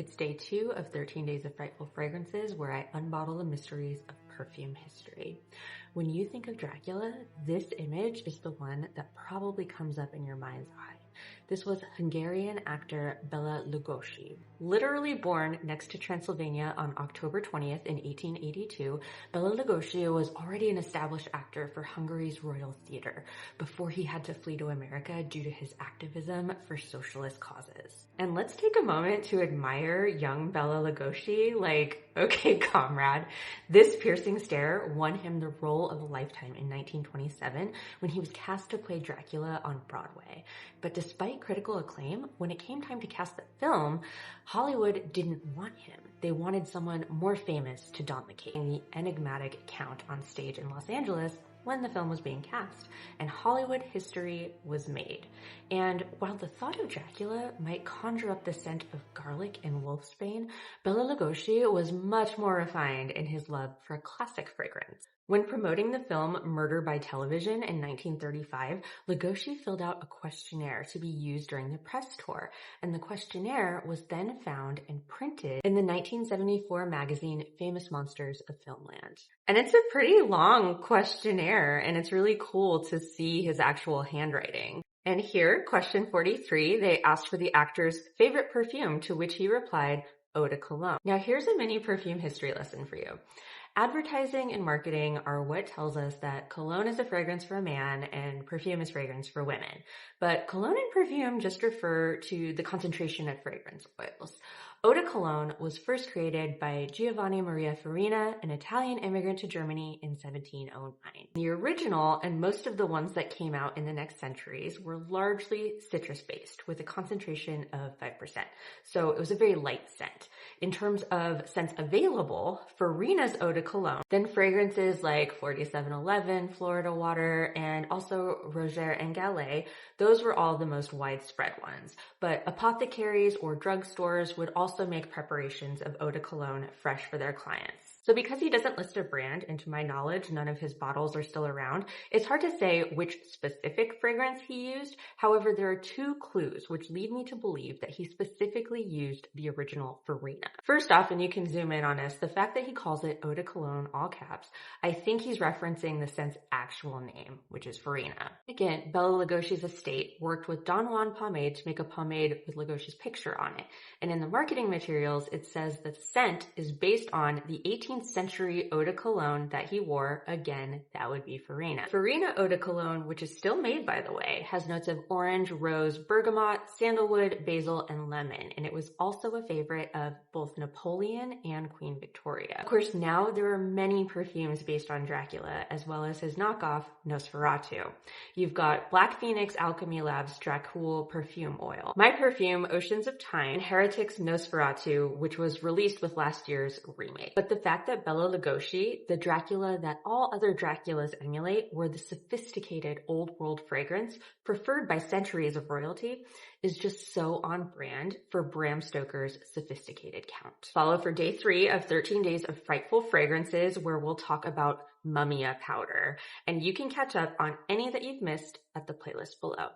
It's day 2 of 13 Days of Frightful Fragrances, where I unbottle the mysteries of perfume history. When you think of Dracula, this image is the one that probably comes up in your mind's eye. This was Hungarian actor Bela Lugosi. Literally born next to Transylvania on October 20th in 1882, Bela Lugosi was already an established actor for Hungary's Royal Theatre before he had to flee to America due to his activism for socialist causes. And let's take a moment to admire young Bela Lugosi. Okay, comrade. This piercing stare won him the role of a lifetime in 1927 when he was cast to play Dracula on Broadway. But despite critical acclaim, when it came time to cast the film, Hollywood didn't want him. They wanted someone more famous to don the cape. The enigmatic Count on stage in Los Angeles when the film was being cast, and Hollywood history was made. And while the thought of Dracula might conjure up the scent of garlic and wolfsbane, Bela Lugosi was much more refined in his love for a classic fragrance. When promoting the film Murder by Television in 1935, Lugosi filled out a questionnaire to be used during the press tour, and the questionnaire was then found and printed in the 1974 magazine Famous Monsters of Filmland. And it's a pretty long questionnaire, and it's really cool to see his actual handwriting. And here, question 43, they asked for the actor's favorite perfume, to which he replied, eau de cologne. Now here's a mini perfume history lesson for you. Advertising and marketing are what tells us that cologne is a fragrance for a man and perfume is fragrance for women. But cologne and perfume just refer to the concentration of fragrance oils. Eau de cologne was first created by Giovanni Maria Farina, an Italian immigrant to Germany in 1709. The original, and most of the ones that came out in the next centuries, were largely citrus-based with a concentration of 5%. So it was a very light scent. In terms of scents available, Farina's eau de cologne, then fragrances like 4711, Florida Water, and also Roger and Gallet, those were all the most widespread ones. But apothecaries or drugstores would also make preparations of eau de cologne fresh for their clients. So because he doesn't list a brand, and to my knowledge, none of his bottles are still around, it's hard to say which specific fragrance he used. However, there are 2 clues which lead me to believe that he specifically used the original Farina. First off, and you can zoom in on this, the fact that he calls it eau de cologne, all caps, I think he's referencing the scent's actual name, which is Farina. Again, Bela Lugosi's estate worked with Don Juan Pomade to make a pomade with Lugosi's picture on it. And in the marketing materials, it says the scent is based on the 18th century eau de cologne that he wore. Again, that would be Farina. Farina eau de cologne, which is still made by the way, has notes of orange, rose, bergamot, sandalwood, basil, and lemon, and it was also a favorite of both Napoleon and Queen Victoria. Of course, now there are many perfumes based on Dracula, as well as his knockoff, Nosferatu. You've got Black Phoenix Alchemy Labs Dracula perfume oil, My Perfume Oceans of Time, and Heretic's Nosferatu, which was released with last year's remake. But the fact that Bela Lugosi, the Dracula that all other Draculas emulate, were the sophisticated old world fragrance preferred by centuries of royalty is just so on brand for Bram Stoker's sophisticated Count. Follow for day 3 of 13 Days of Frightful Fragrances, where we'll talk about Mumia powder, and you can catch up on any that you've missed at the playlist below.